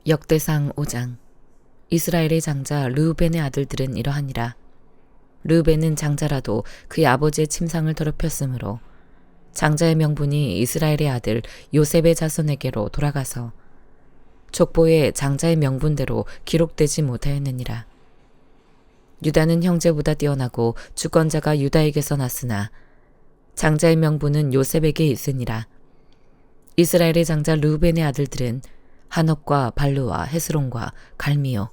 역대상 5장. 이스라엘의 장자 르우벤의 아들들은 이러하니라. 르우벤은 장자라도 그의 아버지의 침상을 더럽혔으므로 장자의 명분이 이스라엘의 아들 요셉의 자손에게로 돌아가서 족보에 장자의 명분대로 기록되지 못하였느니라. 유다는 형제보다 뛰어나고 주권자가 유다에게서 났으나 장자의 명분은 요셉에게 있으니라. 이스라엘의 장자 르우벤의 아들들은 한옥과 발루와 헤스론과 갈미요.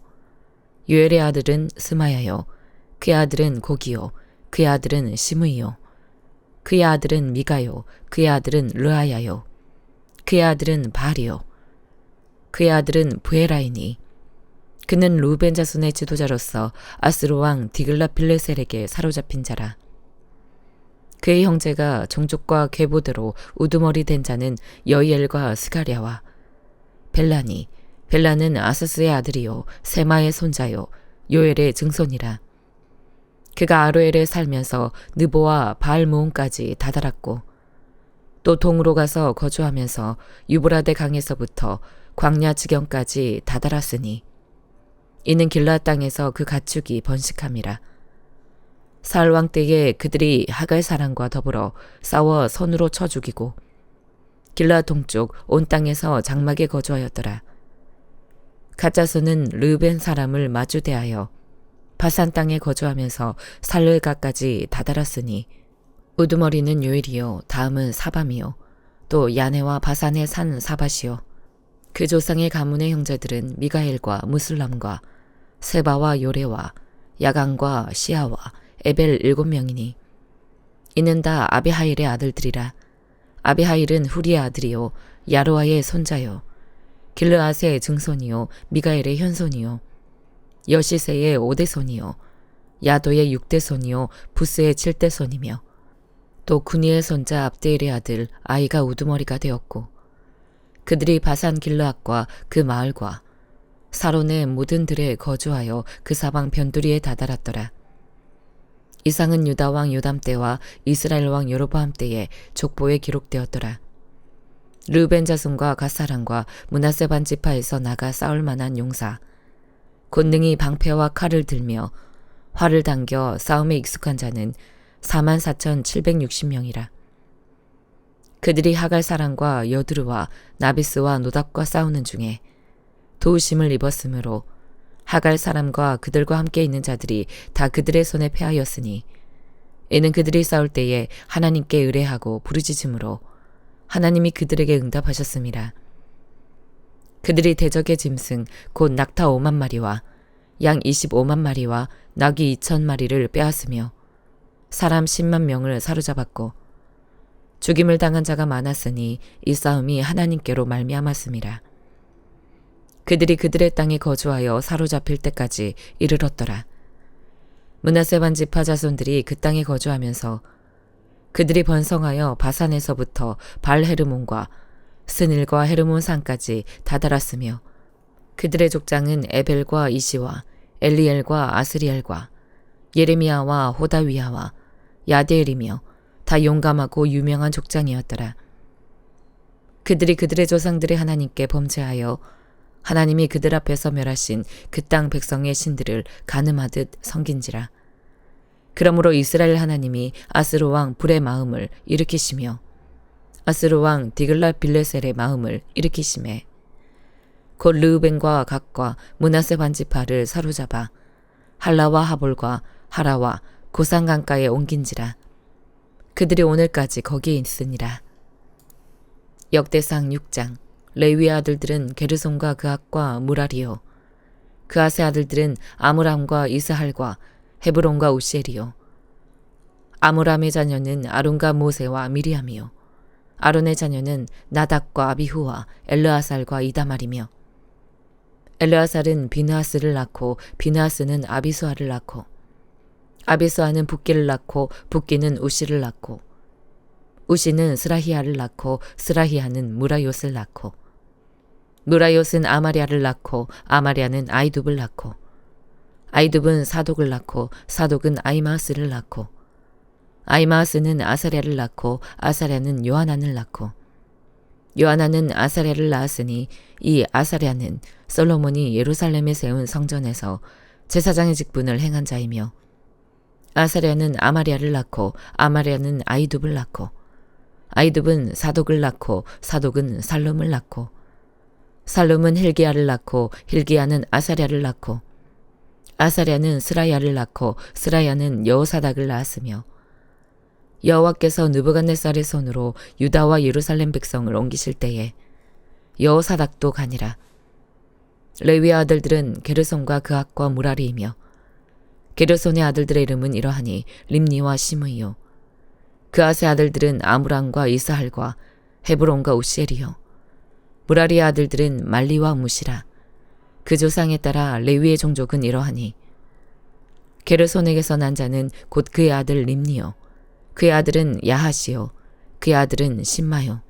요엘의 아들은 스마야요. 그의 아들은 고기요. 그의 아들은 시므이요. 그의 아들은 미가요. 그의 아들은 르아야요. 그의 아들은 바리요. 그의 아들은 부에라이니. 그는 루벤 자손의 지도자로서 아스루 왕 디글라빌레셀에게 사로잡힌 자라. 그의 형제가 종족과 계보대로 우두머리 된 자는 여이엘과 스가랴와 벨라는 아사스의 아들이요 세마의 손자요 요엘의 증손이라. 그가 아로엘에 살면서 느보와 바알모온까지 다다랐고 또 동으로 가서 거주하면서 유브라데 강에서부터 광야 지경까지 다다랐으니 이는 길라 땅에서 그 가축이 번식함이라. 사울 왕 때에 그들이 하갈 사람과 더불어 싸워 손으로 쳐 죽이고 길라 동쪽 온 땅에서 장막에 거주하였더라. 갓자손은 르벤 사람을 마주 대하여 바산 땅에 거주하면서 살르가까지 다다랐으니 우두머리는 요일이요 다음은 사밤이요 또 야네와 바산의 산 사밭이요. 그 조상의 가문의 형제들은 미가엘과 무슬람과 세바와 요레와 야간과 시아와 에벨 7명이니 이는 다 아비하일의 아들들이라. 아비하일은 후리의 아들이요 야로아의 손자요 길르앗의 증손이요 미가엘의 현손이요 여시세의 5대손이요 야도의 6대손이요 부스의 7대손이며 또 구니의 손자 압데일의 아들 아이가 우두머리가 되었고 그들이 바산 길르앗과 그 마을과 사론의 모든 들에 거주하여 그 사방 변두리에 다다랐더라. 이상은 유다 왕 요담 때와 이스라엘 왕 여로보암 때에 족보에 기록되었더라. 르벤 자손과 갓사람과 므낫세 반지파에서 나가 싸울 만한 용사 곧 능히 방패와 칼을 들며 활을 당겨 싸움에 익숙한 자는 44,760명이라. 그들이 하갈 사람과 여두르와 나비스와 노답과 싸우는 중에 도우심을 입었으므로 하갈 사람과 그들과 함께 있는 자들이 다 그들의 손에 패하였으니 이는 그들이 싸울 때에 하나님께 의뢰하고 부르짖음으로 하나님이 그들에게 응답하셨음이라. 그들이 대적의 짐승 곧 낙타 5만 마리와 양 25만 마리와 나귀 2천 마리를 빼앗으며 사람 10만 명을 사로잡았고 죽임을 당한 자가 많았으니 이 싸움이 하나님께로 말미암았음이라. 그들이 그들의 땅에 거주하여 사로잡힐 때까지 이르렀더라. 므낫세 반지파 자손들이 그 땅에 거주하면서 그들이 번성하여 바산에서부터 발헤르몬과 스닐과 헤르몬 산까지 다다랐으며 그들의 족장은 에벨과 이시와 엘리엘과 아스리엘과 예레미야와 호다위야와 야데엘이며 다 용감하고 유명한 족장이었더라. 그들이 그들의 조상들의 하나님께 범죄하여 하나님이 그들 앞에서 멸하신 그 땅 백성의 신들을 간음하듯 섬긴지라. 그러므로 이스라엘 하나님이 아스루 왕 불의 마음을 일으키시며 아스루 왕 디글라빌레셀의 마음을 일으키시매 곧 르우벤과 갓과 므낫세 반지파를 사로잡아 할라와 하볼과 하라와 고산 강가에 옮긴지라. 그들이 오늘까지 거기에 있으니라. 역대상 6장. 레위의 아들들은 게르손과 그앗과 무라리요. 그앗의 아들들은 아므람과 이스할과 헤브론과 우시엘이요. 아므람의 자녀는 아론과 모세와 미리암이요. 아론의 자녀는 나답과 아비후와 엘르아살과 이다말이며 엘르아살은 비느하스를 낳고 비느하스는 아비수아를 낳고 아비수아는 붓기를 낳고 붓기는 우시를 낳고 우시는 스라히아를 낳고 스라히아는 무라요스를 낳고 무라요스는 아마리아를 낳고 아마리아는 아이둡을 낳고 아이둡은 사독을 낳고 사독은 아이마스를 낳고 아이마스는 아사랴를 낳고 아사랴는 요하난을 낳고 요하나는 아사랴를 낳았으니 이 아사랴는 솔로몬이 예루살렘에 세운 성전에서 제사장의 직분을 행한 자이며 아사랴는 아마랴를 낳고 아마랴는 아이둡을 낳고 아이둡은 사독을 낳고 사독은 살룸을 낳고 살룸은 힐기야를 낳고 힐기야는 아사랴를 낳고 아사랴는 스라야를 낳고 스라야는 여호사닥을 낳았으며 여호와께서 느부갓네살의 손으로 유다와 예루살렘 백성을 옮기실 때에 여호사닥도 가니라. 레위의 아들들은 게르손과 그앗과 무라리이며 게르손의 아들들의 이름은 이러하니 림니와 시므이요 그앗의 아들들은 아므람과 이스할과 헤브론과 우시엘이요 무라리의 아들들은 말리와 무시라. 그 조상에 따라 레위의 종족은 이러하니 게르손에게서 난 자는 곧 그의 아들 림니요 그의 아들은 야하시요 그의 아들은 심마요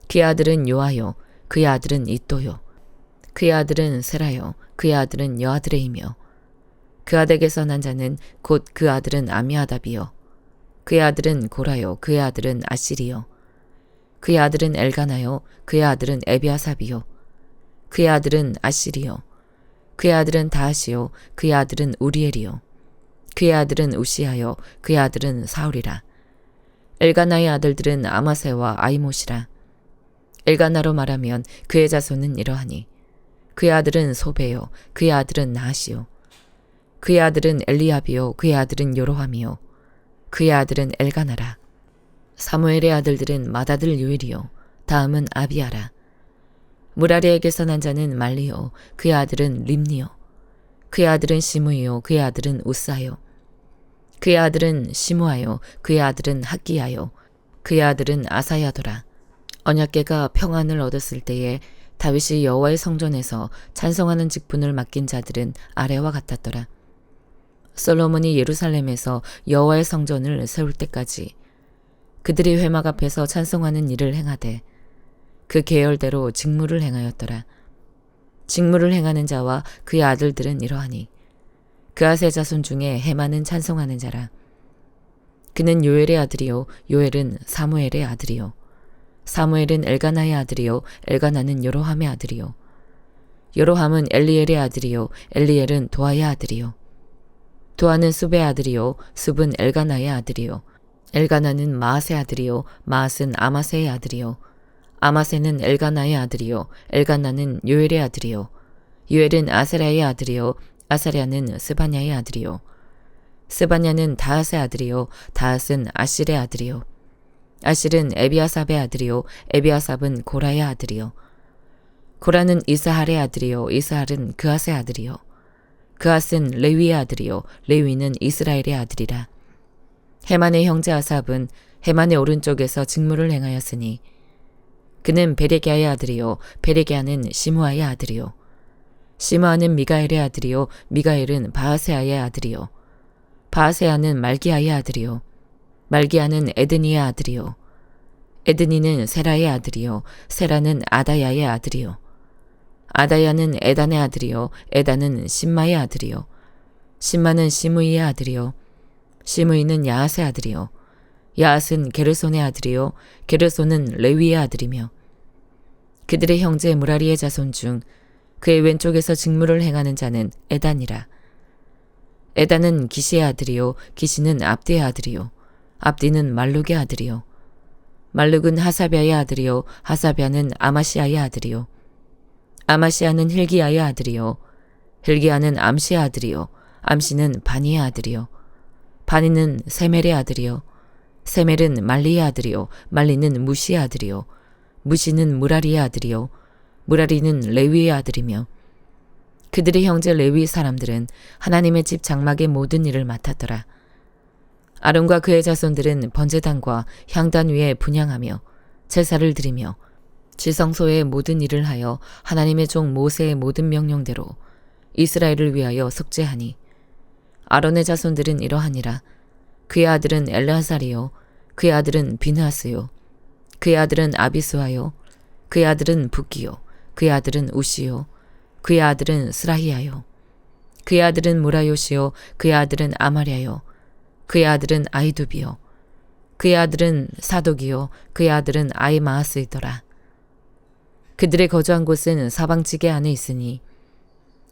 그의 아들은 요아요 그의 아들은 이또요 그의 아들은 세라요 그의 아들은 여아드레이며 그 아들에게서 난 자는 곧 그 아들은 아미아답이요 그의 아들은 고라요 그의 아들은 아시리요 그의 아들은 엘가나요 그의 아들은 에비아삽이요 그의 아들은 아시리요 그의 아들은 다하시요 그의 아들은 우리엘이요 그의 아들은 우시아요 그의 아들은 사울이라. 엘가나의 아들들은 아마세와 아이못이라. 엘가나로 말하면 그의 자손은 이러하니 그의 아들은 소베요 그의 아들은 나하시요 그의 아들은 엘리압이요 그의 아들은 요로함이요 그의 아들은 엘가나라. 사무엘의 아들들은 맏아들 유일이요 다음은 아비아라. 무라리에게서 난 자는 말리요 그의 아들은 림니요 그의 아들은 시므이요 그의 아들은 우사요 그의 아들은 시므아요 그의 아들은 학기야요 그의 아들은 아사야더라. 언약궤가 평안을 얻었을 때에 다윗이 여호와의 성전에서 찬송하는 직분을 맡긴 자들은 아래와 같았더라. 솔로몬이 예루살렘에서 여호와의 성전을 세울 때까지 그들이 회막 앞에서 찬송하는 일을 행하되 그 계열대로 직무를 행하였더라. 직무를 행하는 자와 그의 아들들은 이러하니 그앗의 자손 중에 헤만은 찬송하는 자라. 그는 요엘의 아들이요 요엘은 사무엘의 아들이요 사무엘은 엘가나의 아들이요 엘가나는 요로함의 아들이요 요로함은 엘리엘의 아들이요 엘리엘은 도아의 아들이요 도아는 숲의 아들이요 숲은 엘가나의 아들이요 엘가나는 마앗의 아들이요 마앗은 아마세의 아들이요 아마세는 엘가나의 아들이요 엘가나는 요엘의 아들이요 요엘은 아세라의 아들이요 아사랴는 스바냐의 아들이요 스바냐는 다앗의 아들이요 다앗은 아실의 아들이요 아실은 에비아삽의 아들이요 에비아삽은 고라의 아들이요 고라는 이스할의 아들이요 이스할은 그앗의 아들이요 그앗은 레위의 아들이요 레위는 이스라엘의 아들이라. 헤만의 형제 아삽은 헤만의 오른쪽에서 직무를 행하였으니 그는 베레기야의 아들이요 베레기야는 시므아의 아들이요 시므아는 미가엘의 아들이요 미가엘은 바하세아의 아들이요 바하세아는 말기야의 아들이요 말기야는 에드니의 아들이요 에드니는 세라의 아들이요 세라는 아다야의 아들이요 아다야는 에단의 아들이요 에단은 심마의 아들이요 심마는 시므이의 아들이요 시므이는 야앗의 아들이요 야앗은 게르손의 아들이요 게르손은 레위의 아들이며 그들의 형제 무라리의 자손 중 그의 왼쪽에서 직무를 행하는 자는 에단이라. 에단은 기시의 아들이요 기시는 압디의 아들이요 압디는 말룩의 아들이요 말룩은 하사비아의 아들이요 하사비아는 아마시아의 아들이요 아마시아는 힐기야의 아들이요 힐기야는 암시의 아들이요 암시는 바니의 아들이요 바니는 세멜의 아들이요 세멜은 말리의 아들이요 말리는 무시의 아들이요 무시는 무라리의 아들이요 무라리는 레위의 아들이며 그들의 형제 레위 사람들은 하나님의 집 장막의 모든 일을 맡았더라. 아론과 그의 자손들은 번제단과 향단 위에 분향하며 제사를 드리며 지성소의 모든 일을 하여 하나님의 종 모세의 모든 명령대로 이스라엘을 위하여 속죄하니 아론의 자손들은 이러하니라. 그의 아들은 엘르아살이요 그의 아들은 비느하스요 그의 아들은 아비스와요 그의 아들은 붓기요 그의 아들은 우시요 그의 아들은 스라히야요 그의 아들은 무라요시요 그의 아들은 아마랴요 그의 아들은 아이두비요 그의 아들은 사독이요 그의 아들은 아이마하스이더라. 그들의 거주한 곳은 사방지게 안에 있으니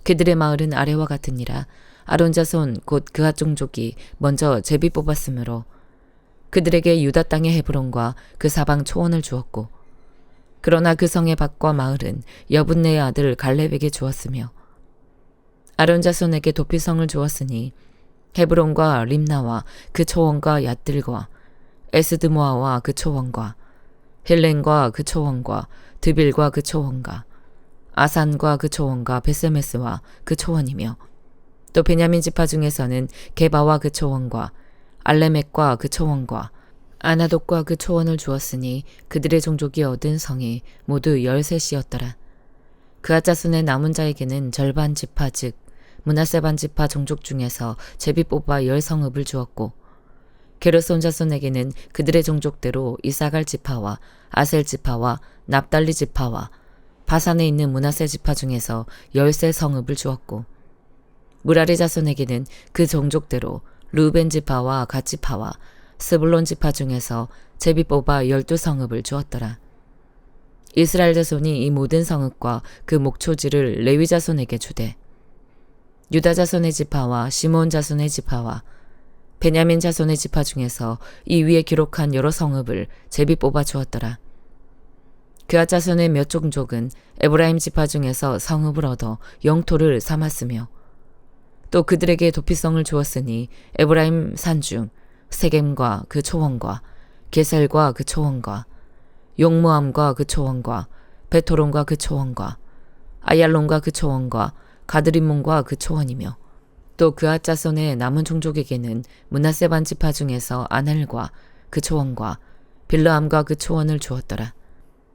그들의 마을은 아래와 같으니라. 아론 자손 곧 그앗 종족이 먼저 제비 뽑았으므로 그들에게 유다 땅의 헤브론과 그 사방 초원을 주었고, 그러나 그 성의 밭과 마을은 여분네의 아들 갈렙에게 주었으며, 아론 자손에게 도피성을 주었으니 헤브론과 림나와 그 초원과 얏들과 에스드모아와 그 초원과 힐렌과 그 초원과 드빌과 그 초원과 아산과 그 초원과 베세메스와 그 초원이며, 또 베냐민 지파 중에서는 게바와 그 초원과 알레멕과 그 초원과 아나돗과 그 초원을 주었으니 그들의 종족이 얻은 성이 모두 13이었더라. 그앗 자손의 남은 자에게는 절반 지파 즉 므낫세 반 지파 종족 중에서 제비 뽑아 10성읍을 주었고, 게르손 자손에게는 그들의 종족대로 이사갈 지파와 아셀 지파와 납달리 지파와 바산에 있는 므낫세 지파 중에서 13성읍을 주었고, 무라리 자손에게는 그 종족대로 르우벤 지파와 갓 지파와 스불론 지파 중에서 제비 뽑아 12성읍을 주었더라. 이스라엘 자손이 이 모든 성읍과 그 목초지를 레위 자손에게 주되, 유다 자손의 지파와 시몬 자손의 지파와 베냐민 자손의 지파 중에서 이 위에 기록한 여러 성읍을 제비 뽑아 주었더라. 그앗 자손의 몇 종족은 에브라임 지파 중에서 성읍을 얻어 영토를 삼았으며, 또 그들에게 도피성을 주었으니 에브라임 산중 세겜과 그 초원과 게셀과 그 초원과 용무암과 그 초원과 베토론과 그 초원과 아얄론과 그 초원과 가드림몬과 그 초원이며, 또 그앗 자손의 남은 종족에게는 므낫세 반 지파 중에서 아넬과 그 초원과 빌르암과 그 초원을 주었더라.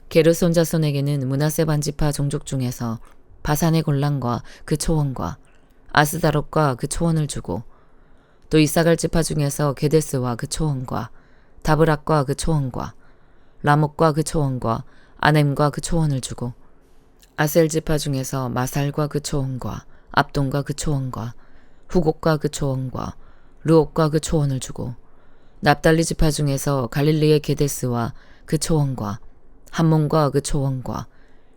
게르손 자손에게는 므낫세 반 지파 종족 중에서 바산의 골란과 그 초원과 아스다롯과 그 초원을 주고, 또 이사갈 지파 중에서 게데스와 그 초원과 다브락과 그 초원과 라목과 그 초원과 아넴과 그 초원을 주고, 아셀 지파 중에서 마살과 그 초원과 압돈과 그 초원과 후곡과 그 초원과 르옥과 그 초원을 주고, 납달리 지파 중에서 갈릴리의 게데스와 그 초원과 함몬과 그 초원과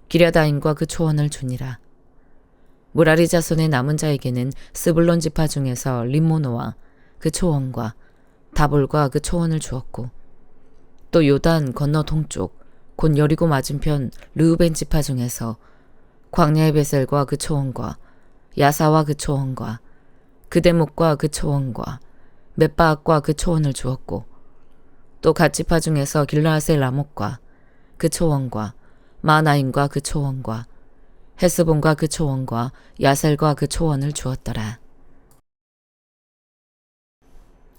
기랴다임과 그 초원을 주니라. 무라리 자손의 남은 자에게는 스불론 지파 중에서 림모노와 그 초원과 다볼과 그 초원을 주었고, 또 요단 건너 동쪽 곧 여리고 맞은편 르우벤 지파 중에서 광야의 베셀과 그 초원과 야사와 그 초원과 그대목과 그 초원과 მეტ바악과 그 초원을 주었고, 또 갓 지파 중에서 길라앗의 라목과 그 초원과 마나임과 그 초원과 헤스본과 그 초원과 야셀과 그 초원을 주었더라.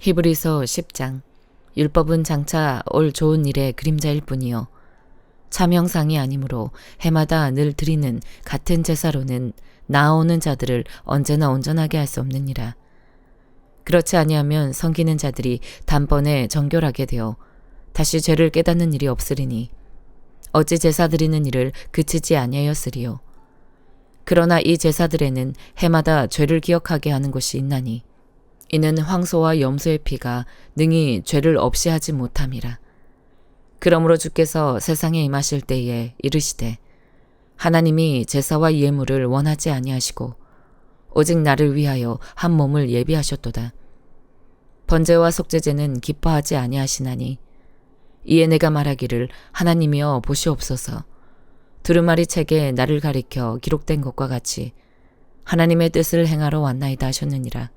히브리서 10장. 율법은 장차 올 좋은 일의 그림자일 뿐이요 참형상이 아니므로 해마다 늘 드리는 같은 제사로는 나아오는 자들을 언제나 온전하게 할 수 없느니라. 그렇지 아니하면 섬기는 자들이 단번에 정결하게 되어 다시 죄를 깨닫는 일이 없으리니 어찌 제사 드리는 일을 그치지 아니하였으리요. 그러나 이 제사들에는 해마다 죄를 기억하게 하는 것이 있나니 이는 황소와 염소의 피가 능히 죄를 없이 하지 못함이라. 그러므로 주께서 세상에 임하실 때에 이르시되 하나님이 제사와 예물을 원하지 아니하시고 오직 나를 위하여 한 몸을 예비하셨도다. 번제와 속죄제는 기뻐하지 아니하시나니 이에 내가 말하기를 하나님이여 보시옵소서. 두루마리 책에 나를 가리켜 기록된 것과 같이 하나님의 뜻을 행하러 왔나이다 하셨느니라.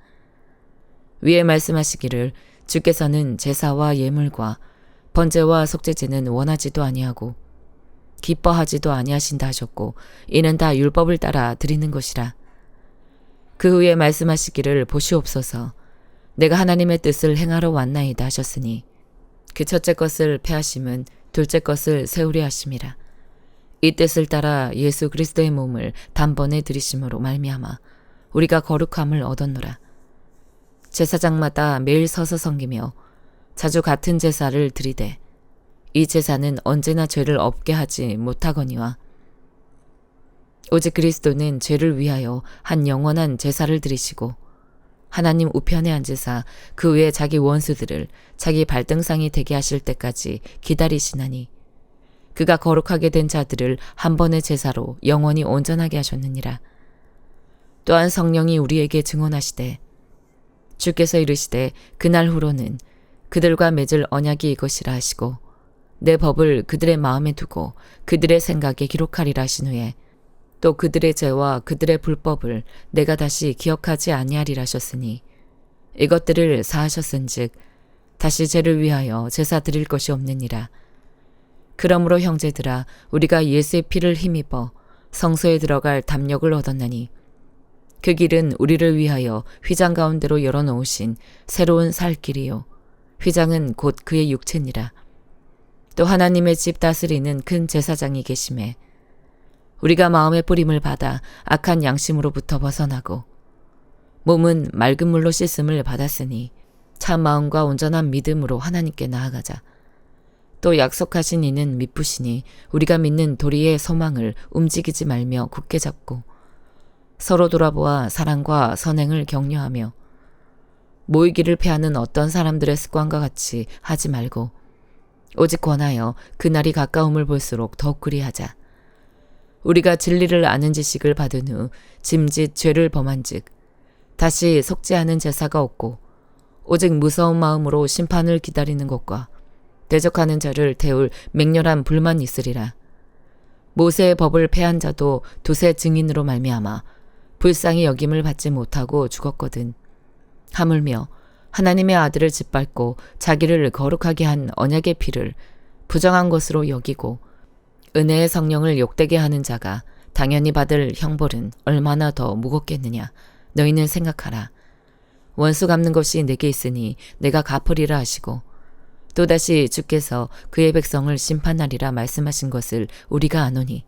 위에 말씀하시기를 주께서는 제사와 예물과 번제와 속죄제는 원하지도 아니하고 기뻐하지도 아니하신다 하셨고 이는 다 율법을 따라 드리는 것이라. 그 후에 말씀하시기를 보시옵소서. 내가 하나님의 뜻을 행하러 왔나이다 하셨으니 그 첫째 것을 패하심은 둘째 것을 세우려 하심이라. 이 뜻을 따라 예수 그리스도의 몸을 단번에 들이심으로 말미암아 우리가 거룩함을 얻었노라. 제사장마다 매일 서서 섬기며 자주 같은 제사를 드리되 이 제사는 언제나 죄를 없게 하지 못하거니와 오직 그리스도는 죄를 위하여 한 영원한 제사를 드리시고 하나님 우편에 앉으사 그 외에 자기 원수들을 자기 발등상이 되게 하실 때까지 기다리시나니 그가 거룩하게 된 자들을 한 번의 제사로 영원히 온전하게 하셨느니라. 또한 성령이 우리에게 증언하시되 주께서 이르시되 그날 후로는 그들과 맺을 언약이 이것이라 하시고 내 법을 그들의 마음에 두고 그들의 생각에 기록하리라 하신 후에 또 그들의 죄와 그들의 불법을 내가 다시 기억하지 아니하리라 하셨으니 이것들을 사하셨은즉 다시 죄를 위하여 제사 드릴 것이 없느니라. 그러므로 형제들아 우리가 예수의 피를 힘입어 성소에 들어갈 담력을 얻었나니 그 길은 우리를 위하여 휘장 가운데로 열어놓으신 새로운 살 길이요 휘장은 곧 그의 육체니라. 또 하나님의 집 다스리는 큰 제사장이 계심에 우리가 마음의 뿌림을 받아 악한 양심으로부터 벗어나고 몸은 맑은 물로 씻음을 받았으니 참 마음과 온전한 믿음으로 하나님께 나아가자. 또 약속하신 이는 미쁘시니 우리가 믿는 도리의 소망을 움직이지 말며 굳게 잡고 서로 돌아보아 사랑과 선행을 격려하며 모이기를 패하는 어떤 사람들의 습관과 같이 하지 말고 오직 권하여 그날이 가까움을 볼수록 더욱 그리하자. 우리가 진리를 아는 지식을 받은 후 짐짓 죄를 범한 즉 다시 속지 않은 제사가 없고 오직 무서운 마음으로 심판을 기다리는 것과 대적하는 자를 태울 맹렬한 불만 있으리라. 모세의 법을 패한 자도 두세 증인으로 말미암아 불쌍히 여김을 받지 못하고 죽었거든. 하물며 하나님의 아들을 짓밟고 자기를 거룩하게 한 언약의 피를 부정한 것으로 여기고 은혜의 성령을 욕되게 하는 자가 당연히 받을 형벌은 얼마나 더 무겁겠느냐. 너희는 생각하라. 원수 갚는 것이 내게 있으니 내가 갚으리라 하시고 또다시 주께서 그의 백성을 심판하리라 말씀하신 것을 우리가 아노니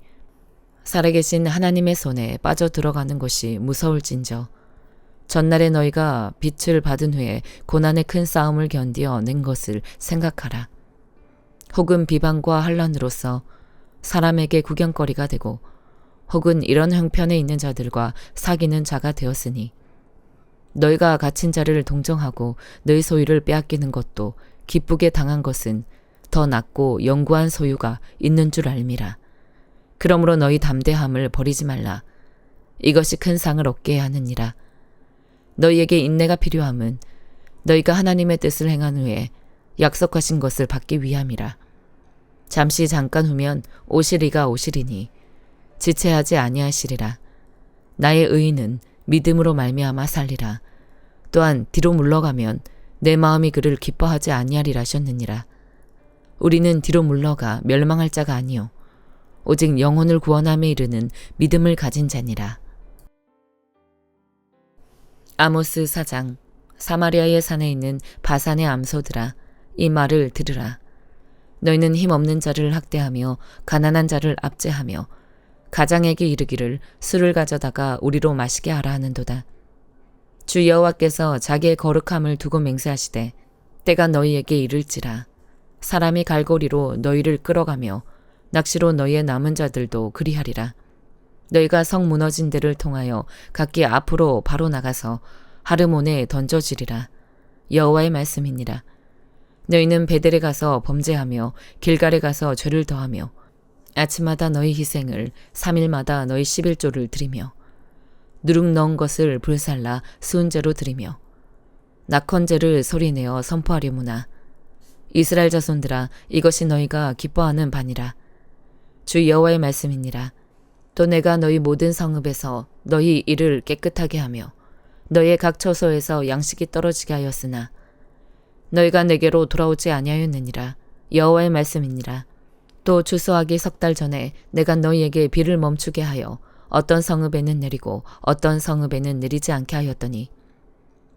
살아계신 하나님의 손에 빠져 들어가는 것이 무서울진저 전날에 너희가 빛을 받은 후에 고난의 큰 싸움을 견디어 낸 것을 생각하라. 혹은 비방과 환란으로서 사람에게 구경거리가 되고 혹은 이런 형편에 있는 자들과 사귀는 자가 되었으니 너희가 갇힌 자를 동정하고 너희 소유를 빼앗기는 것도 기쁘게 당한 것은 더 낫고 영구한 소유가 있는 줄 알미라. 그러므로 너희 담대함을 버리지 말라. 이것이 큰 상을 얻게 하느니라. 너희에게 인내가 필요함은 너희가 하나님의 뜻을 행한 후에 약속하신 것을 받기 위함이라. 잠시 잠깐 후면 오시리가 오시리니 지체하지 아니하시리라. 나의 의인은 믿음으로 말미암아 살리라. 또한 뒤로 물러가면 내 마음이 그를 기뻐하지 아니하리라 하셨느니라. 우리는 뒤로 물러가 멸망할 자가 아니요 오직 영혼을 구원함에 이르는 믿음을 가진 자니라. 아모스 4장. 사마리아의 산에 있는 바산의 암소들아 이 말을 들으라. 너희는 힘없는 자를 학대하며 가난한 자를 압제하며 가장에게 이르기를 술을 가져다가 우리로 마시게 하라 하는도다. 주 여호와께서 자기의 거룩함을 두고 맹세하시되 때가 너희에게 이를지라. 사람이 갈고리로 너희를 끌어가며 낚시로 너희의 남은 자들도 그리하리라. 너희가 성 무너진 데를 통하여 각기 앞으로 바로 나가서 하르몬에 던져지리라. 여호와의 말씀이니라. 너희는 베델에 가서 범죄하며 길갈에 가서 죄를 더하며 아침마다 너희 희생을 3일마다 너희 11조를 드리며 누룩 넣은 것을 불살라 수은제로 드리며 낙헌제를 소리내어 선포하려무나. 이스라엘 자손들아 이것이 너희가 기뻐하는 바니라. 주 여호와의 말씀이니라. 또 내가 너희 모든 성읍에서 너희 일을 깨끗하게 하며 너희의 각 처소에서 양식이 떨어지게 하였으나 너희가 내게로 돌아오지 아니하였느니라. 여호와의 말씀이니라. 또 추수하기 석 달 전에 내가 너희에게 비를 멈추게 하여 어떤 성읍에는 내리고 어떤 성읍에는 내리지 않게 하였더니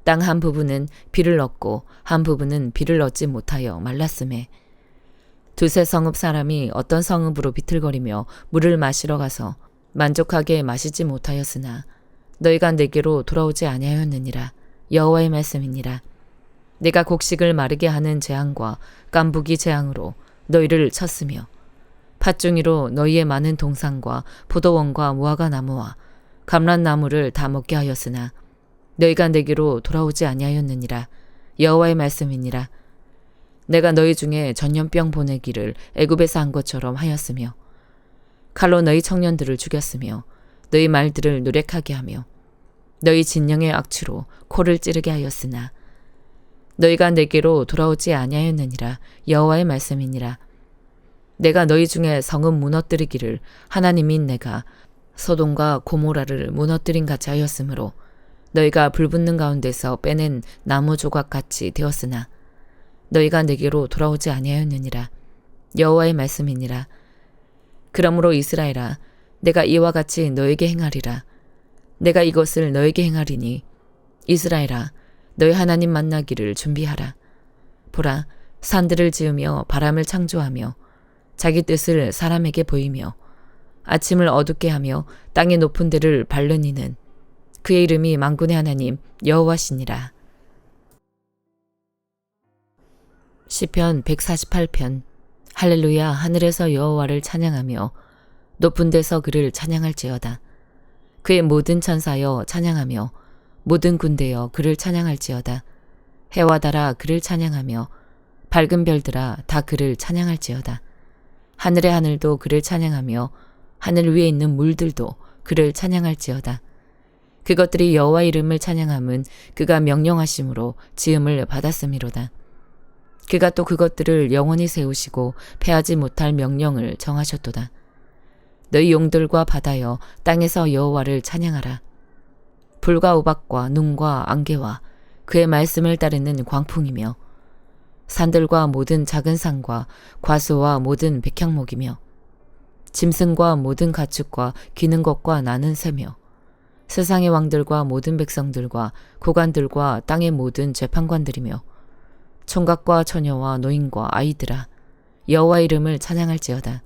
땅 한 부분은 비를 얻고 한 부분은 비를 얻지 못하여 말랐음에 두세 성읍 사람이 어떤 성읍으로 비틀거리며 물을 마시러 가서 만족하게 마시지 못하였으나 너희가 내게로 돌아오지 아니하였느니라. 여호와의 말씀이니라. 내가 곡식을 마르게 하는 재앙과 깐부기 재앙으로 너희를 쳤으며 팥중이로 너희의 많은 동산과 포도원과 무화과 나무와 감람나무를 다 먹게 하였으나 너희가 내게로 돌아오지 아니하였느니라. 여호와의 말씀이니라. 내가 너희 중에 전염병 보내기를 애굽에서 한 것처럼 하였으며 칼로 너희 청년들을 죽였으며 너희 말들을 누렉하게 하며 너희 진영의 악취로 코를 찌르게 하였으나 너희가 내게로 돌아오지 아니하였느니라. 여호와의 말씀이니라. 내가 너희 중에 성읍 무너뜨리기를 하나님인 내가 소돔과 고모라를 무너뜨린 같이 하였으므로 너희가 불붙는 가운데서 빼낸 나무 조각같이 되었으나 너희가 내게로 돌아오지 아니하였느니라. 여호와의 말씀이니라. 그러므로 이스라엘아, 내가 이와 같이 너에게 행하리라. 내가 이것을 너에게 행하리니 이스라엘아, 너희 하나님 만나기를 준비하라. 보라, 산들을 지으며 바람을 창조하며 자기 뜻을 사람에게 보이며 아침을 어둡게 하며 땅의 높은 데를 밟는 이는 그의 이름이 만군의 하나님 여호와시니라. 시편 148편. 할렐루야. 하늘에서 여호와를 찬양하며 높은 데서 그를 찬양할지어다. 그의 모든 천사여 찬양하며 모든 군대여 그를 찬양할지어다. 해와 달아 그를 찬양하며 밝은 별들아 다 그를 찬양할지어다. 하늘의 하늘도 그를 찬양하며 하늘 위에 있는 물들도 그를 찬양할지어다. 그것들이 여호와 이름을 찬양함은 그가 명령하심으로 지음을 받았음이로다. 그가 또 그것들을 영원히 세우시고 패하지 못할 명령을 정하셨도다. 너희 용들과 바다여 땅에서 여호와를 찬양하라. 불과 우박과 눈과 안개와 그의 말씀을 따르는 광풍이며 산들과 모든 작은 산과 과수와 모든 백향목이며 짐승과 모든 가축과 기는 것과 나는 새며 세상의 왕들과 모든 백성들과 고관들과 땅의 모든 재판관들이며 총각과 처녀와 노인과 아이들아 여호와 이름을 찬양할지어다.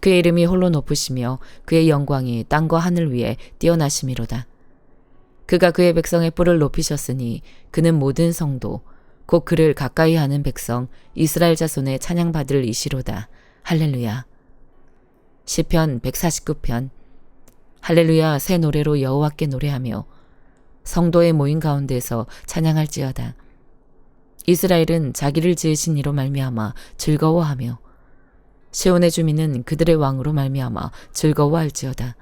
그의 이름이 홀로 높으시며 그의 영광이 땅과 하늘 위에 뛰어나심이로다. 그가 그의 백성의 뿔을 높이셨으니 그는 모든 성도 곧 그를 가까이 하는 백성 이스라엘 자손의 찬양받을 이시로다. 할렐루야. 시편 149편. 할렐루야. 새 노래로 여호와께 노래하며 성도의 모임 가운데서 찬양할지어다. 이스라엘은 자기를 지으신 이로 말미암아 즐거워하며 시온의 주민은 그들의 왕으로 말미암아 즐거워할지어다.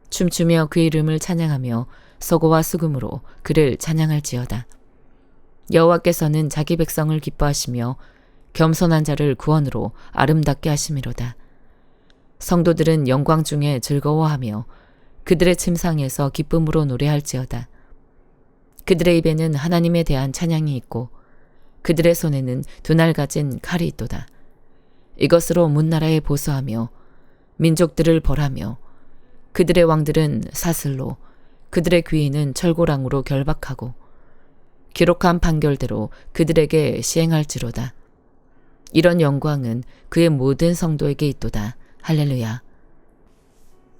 춤추며 그의 이름을 찬양하며 서고와 수금으로 그를 찬양할지어다. 여호와께서는 자기 백성을 기뻐하시며 겸손한 자를 구원으로 아름답게 하심이로다. 성도들은 영광 중에 즐거워하며 그들의 침상에서 기쁨으로 노래할지어다. 그들의 입에는 하나님에 대한 찬양이 있고 그들의 손에는 두 날 가진 칼이 있도다. 이것으로 문나라에 보수하며 민족들을 벌하며 그들의 왕들은 사슬로 그들의 귀인은 철고랑으로 결박하고 기록한 판결대로 그들에게 시행할지로다. 이런 영광은 그의 모든 성도에게 있도다. 할렐루야.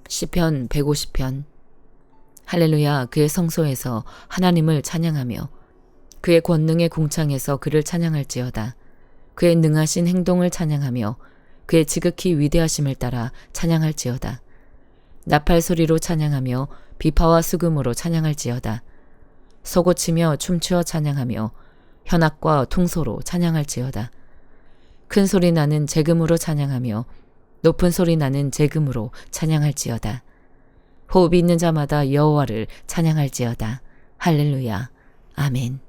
시편 150편. 할렐루야. 그의 성소에서 하나님을 찬양하며 그의 권능의 궁창에서 그를 찬양할지어다. 그의 능하신 행동을 찬양하며 그의 지극히 위대하심을 따라 찬양할지어다. 나팔 소리로 찬양하며 비파와 수금으로 찬양할지어다. 소고치며 춤추어 찬양하며 현악과 통소로 찬양할지어다. 큰 소리 나는 재금으로 찬양하며 높은 소리 나는 재금으로 찬양할지어다. 호흡이 있는 자마다 여호와를 찬양할지어다. 할렐루야. 아멘.